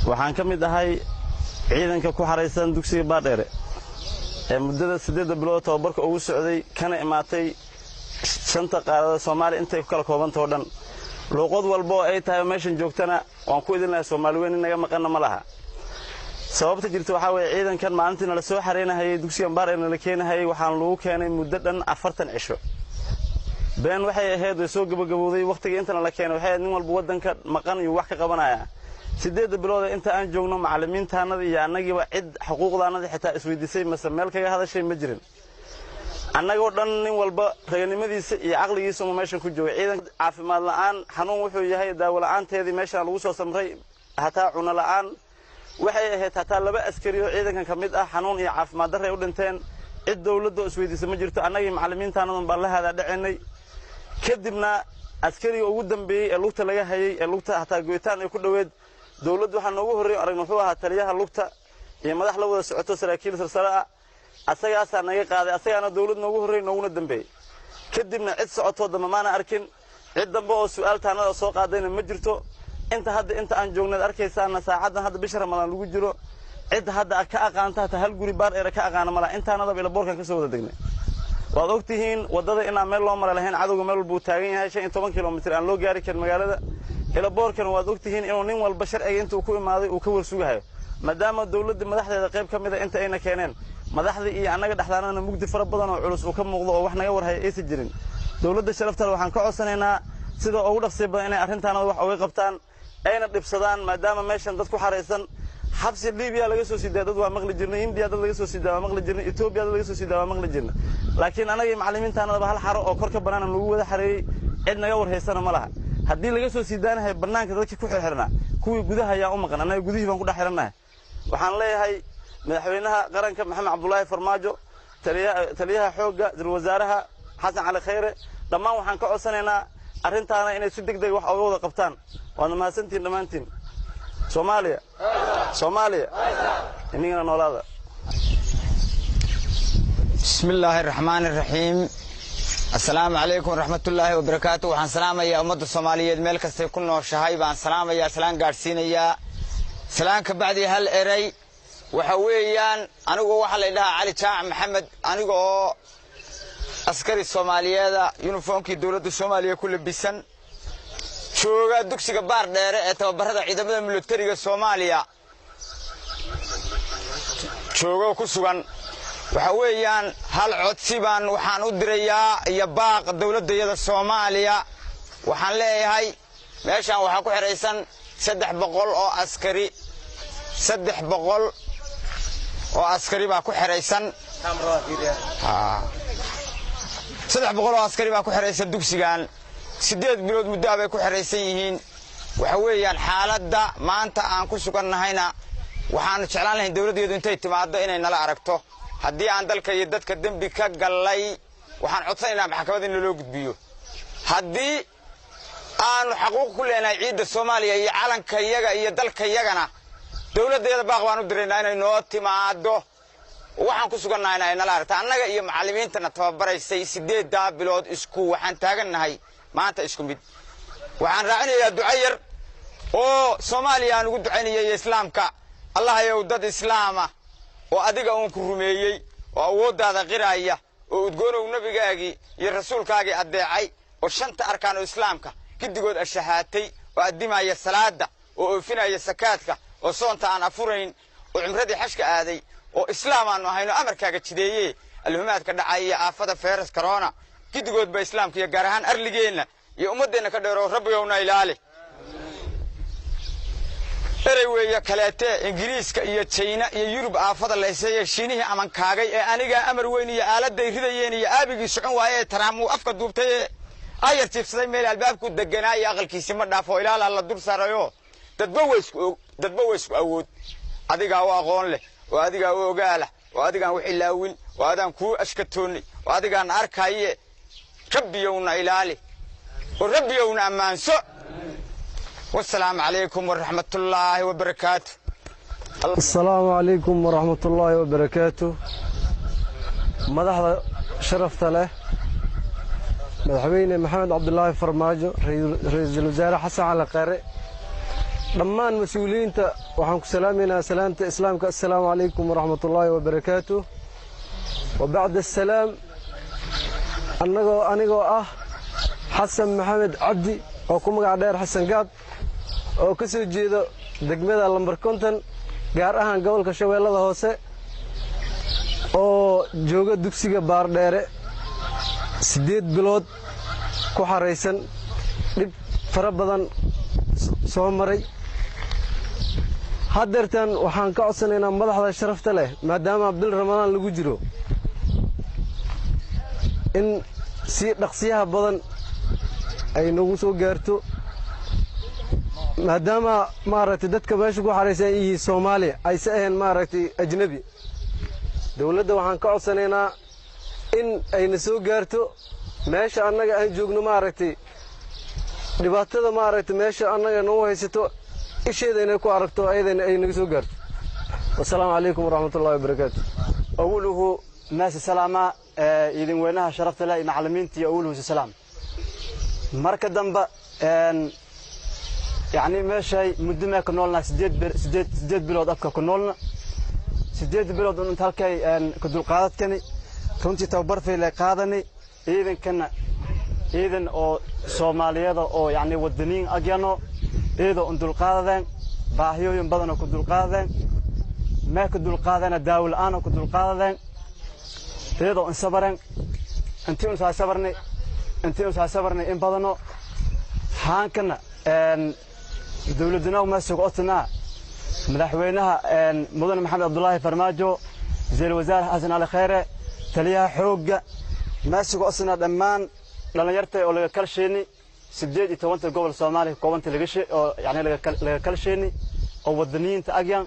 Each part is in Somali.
waxaan ka mid ahay ciidanka ku xareysan dugsiga Baardheere ee muddada 8 bilood tababarka ugu socday kana imaatay shanta qaarada Soomaaliya intay ku kala koobantahay dhan luqad walba ay tahay meeshan joogtana waan ku idinlahay Soomaaliyeed inaga maqan ma laha sababta jirta waxa way ciidankan maalintii la soo xareenahay dugsiga Baardheere la keenahay waxaan lagu keenay muddo dhan 40 cisho been waxay ahayd soo gabagabowday waqtiga inta la keenay waxay nin walba wadanka maqan iyo wax ka qabanaya 8 bilood inta aan joogno macallimiintaanada iyo annagiiba cid xuquuqdaanada xitaa isweydiisay ma meel kaga hadashay ma jirin annagoo dhan nin walba raganimadiisa iyo aqligiisa uma meeshan ku joogay ciidan caafimaad la'aan xanuun wuxuu yahay daawo la'aanteedii meeshan lagu soo samray hataa cunno la'aan waxay ahayd hataa laba askari oo ciidankan kamid ah xanuun iyo caafimaad darro u dhinteen cid dawladda isweydiisay ma jirto annagii macallimiintaanada baa la hada dhacinay kadibna askariga ugu dambeeyay ee lugta laga hayay ee lugta hataa go'itaan ay ku dhaweed dawladdu waxa noogu horeeyay aragno wuxuu ahaa taliyaha lugta iyo madax la wada socoto saraakiil sarsare ah asagaas naga qaaday asagana dawladdu noogu horeeyay nooguna dambeeyay kadibna cid socoto damaana arkin cid dambe oo su'aal taanada soo qaadayna ma jirto inta aan joognaad arkaysaana saacadan hadda bisha Ramadaan lagu jiro cid hadda ka aqaanta hal guri Baardheere ka aqaana mala intaanada ila boorkan ka soo wada degnay waad ogtihiin wadada inaan meel loo maray lahayn cadowga meel walba taagan yahay 15 kilomitir aan loo gaari karin magaalada ila boorkan waad ogtihiin inuu nin walba sharciga intuu ku imaaday uu ka warsugayo maadaama dawladda madaxdeeda qayb ka mid ah inta ayna keeneen madaxda iyo annaga dhaxdaanana mugdi fara badan oo culus uu ka muuqdo oo wax naga warhay aysan jirin dawladda sharafta waxaan ka codsanaynaa sida ugu dhaqsi badan inay arrintaanada wax uga qabtaan ayna dhibsadaan maadaama meeshan dad ku xareysan xabsi Liibiya laga soo siiday dad waa maqli jirnay India dad laga soo siiday waa maqli jirnay Ethiopia dad laga soo siiday waa maqli jirnay laakiin anaga macallimiintaanada hal xaro oo korka banaan lagu wada xareeyay cid naga warhaysana ma laha haddii laga soo siidaanahay banaanka dadka ku xirxirna kuwii gudaha ayaa u maqan anaga gudihii baan ku dhaxiranahay waxaan leeyahay madaxweynaha qaranka Maxamed Cabdullaahi Farmaajo taliyaha xoogga wasaaraha Xasan Cali Khayre dhammaan waxaan ka codsanaynaa arrintaana inay si degdeg wax uga wada qabtaan waana mahadsantiin dhamaantiin Soomaaliya inagana noolaada Bismillahir Rahmanir Rahiim Assalaamu alaykum warahmatullaahi wabarakaatuh waxaan salaamayaa ummadda Soomaaliyeed meel kasta ku nooshahay baan salaamayaa salaan gaarsiinayaa salaanka bacdi hal eray waxa weeyaan anigu waxa la yiraahdaa Cali Jaac Maxamed aniga oo askari Soomaaliyeed uniformkii dawladda Soomaaliya ku labisan jooga dugsiga Baardheere ee tababarada ciidamada militariga Soomaaliya jooga ku sugan waxa weeyaan hal codsi baan waxaan u dirayaa iyo baaq dawladda Soomaaliya waxaan leeyahay meeshan waxa ku xireysan 300 oo askari 300 oo askari baa ku xireysan 300 oo askari baa ku xireysan dugsigan 8 bilood muddo ay ku xireysan yihiin waxa weeyaan xaaladda maanta aan ku sugannahayna waxaan jeclaan lahayn dawladdeedu intay timaado inay nala aragto haddii aan dalka iyo dadka dambi ka galay waxaan codsanaynaa maxkamadda in loo gudbiyo haddii aan xaquuq ku leenahay ciidda Soomaaliya iyo calanka iyaga iyo dalka iyagana dawladdeeda baaq baan u diraynaa inay noo timaado waxaan ku sugannahay inay nala aragto annaga iyo macallimiintana tababaraysay 8 bilood isku waxaan taagannahay maanta isku mid waxaan raacinayaa ducayar oo Soomaaliya aan ugu ducaynayay islaamka Allah ayow dad islaama oo adiga uun ku rumeeyay oo awooddaada qiraaya oo udgoonow nabigaagi iyo rasuulkaagi adeecay oo shanta arkaan islaamka kidigood ashahaatay oo adimaya salaada oo oofinaya sakaadka oo soonta aan afurayn oo cumradii xashka aaday oo islaam aan ahayno amarkaaga jideeyay alhumaadka dhacaya aafada fayras corona kidigood ba islaamka iyo gaar ahaan arligeena iyo ummadeena ka dheero rabbiyowna ilaali eray weeya kaleete Ingiriiska iyo China iyo Yurub aafada la isay shiinihi aman kaagay ee aniga amar weyn iyo aaladay ridayeen iyo aabigii socon waayay taraamu afka duubtay ayar tiifsaday meel albaabku deganaa iyo aqalkiisa ma dhaafo ilaa la dur saarayo dadba way isku awood adiga oo aqoon leh oo adiga oo ogaala oo adiga wax ilaawin oo adan ku ashkatoonay oo adiga aan arkaaye rabbiyowna ilaali oo rabbiyowna amaanso والسلام عليكم ورحمة الله وبركاته السلام عليكم ورحمة الله وبركاته. مدحضة شرفت له مدحويني محمد عبد الله فرماجو رئيس الوزراء حسن على قارئ ضمان مسؤولين وحنك سلامنا سلامة إسلامك السلام عليكم ورحمة الله وبركاته. وبعد السلام أنيقو حسن محمد عبدي وكم قاعدير حسن قاد وكسو جيدو دقمدا لمبر كونتن gaar ahaan gobolka Shabeellada Hoose oo jooga dugsiga Baardheere 8 bilood ku xareysan dib fara badan soo maray hadeertan waxaan ka codsanaynaa madaxda sharafta leh maadaama bil Ramadaan lagu jiro in si dhaqsiyaha badan ay nagu soo gaarto maadaama maaragtay dadka meesha ku xareysan yihiin Soomaaliya ay saaheen maaragtay ajnabi dawladda waxaan ka codsanaynaa in ay na soo gaarto meesha annaga aan joogno maaragtay dhibaatada maaragtay meesha annaga noo haysato isheeda inay ku aragto ayadana ay naga soo gaarto. Assalaamu alaykum warahmatullahi wabarakatuh. awluhu naas salaama idin weynaha sharafta leh macallimiintii awluhu salaam marka dambe يعني ماشي مدة كنولنا سديد بلود أبكى كنولنا سديد بلود أنت هالكي كدول قادت كني كنتي توبر في لقادني إذن أو سوماليا أو يعني ودنين أجانو إذا أنتول قادن باهيو ينبضنا كدول قادن ما كدول قادن الداول أنا كدول قادن إذا أنصبرن أنتي أنصبرني إن بدنو هانكنا دولتنا وما سقطنا مدحوينها مدن محمد عبد الله فرماجو زي الوزارة حسن على خيره تليها حوق ما سقطنا دمان لما يرتي ولا كلشيني سبديد يتوانت الجبل الصومالي كوانت لقشي يعني لكلشيني أو ودنين تأجيان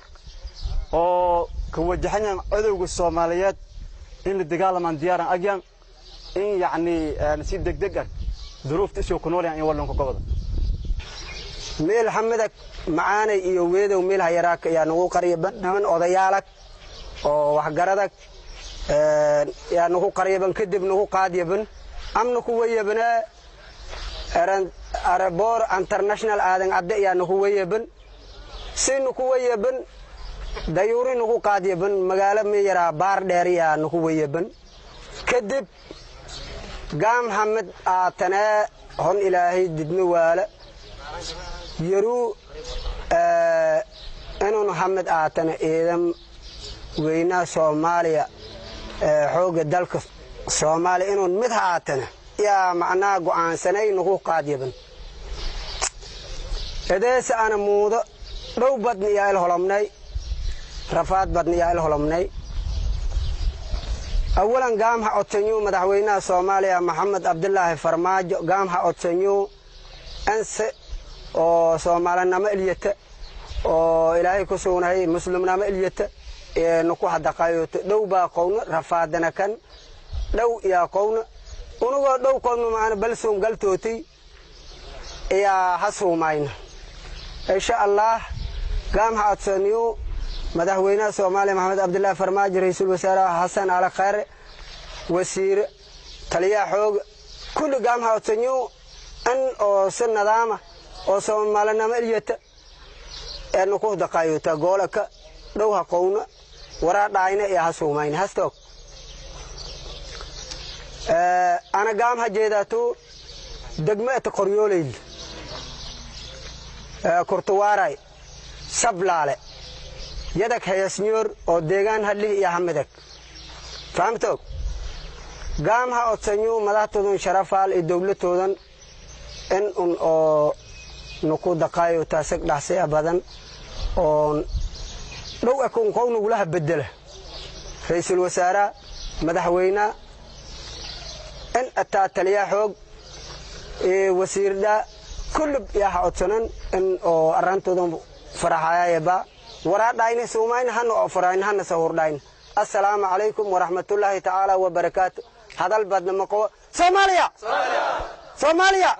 أو كوجهنا عدو الصوماليات إن الدجال من ديار أجيان إن يعني نسيب دق ظروف تشوف كنول يعني يولون كقبض ميل حمدك معانا يويد وميل هيراك يعني هو قريبا من أضيالك أو وحجردك يعني هو قريبا كدب نهو قاديبن أم نهو يبنا أربور انترناشنال آدم عبد يعني هو يبن سين هو يبن دايوري نهو قاديبن مقالة ميرا بارديري يعني هو يبن كدب قام حمد آتنا هون إلهي ددنواله يرو أنا محمد آتنا إذا وينا سوماليا حوق الدلك سوماليا إنه متها آتنا يا معناه قوان سنين نقول قاديبا إذا سأنا موضة لو بدني يا الهلمني رفات بدني يا الهلمني أولا قامها أتنيو مدحوينا سوماليا محمد عبد الله فرماج قامها أتنيو أنس oo Soomaalina iliyata oo Ilaahay ku soonahay muslimna iliyata ee nuku hada qayoto dhow ba qowna rafaadana kan dhow ya qowna unugo dhow qowna maana balsoom galtooti ya hasuumayna insha Allah qaamha adsaniyo madaxweynaha Soomaaliya Maxamed Abdullaah Farmaajo ra'iisul wasaaraha Xasan Cali Khayre wasiir taliya xoog kulli qaamha adsaniyo an oo sanadaama oo Soomaalina iliyata ee nuku daqayota goolaka dhowha qowna wara dhaayna ee hasuumayna hastoog ana gaam hajeedato degmada qoryooleyl kurtuwaaray sablaale yadak hayasniyor oo deegaan hadli iyo hamadak fahamtoog gaam ha odsanyo madaxtoodan sharafaal ee dawladoodan in oo nuku daqaayo taasig dhaxsay badan oo dhow akun qownu gulaha bedela ra'iisul wasaaraha madaxweynaha in ataa taliya xoog ee wasiirda kullu yaa odsanan in oo arantoodan faraxayaba wara dhaayna Soomaaliya han oo farayn han sawirdayn assalaamu alaykum wa rahmatullahi ta'ala wa barakatuh hadal badna maqo Soomaaliya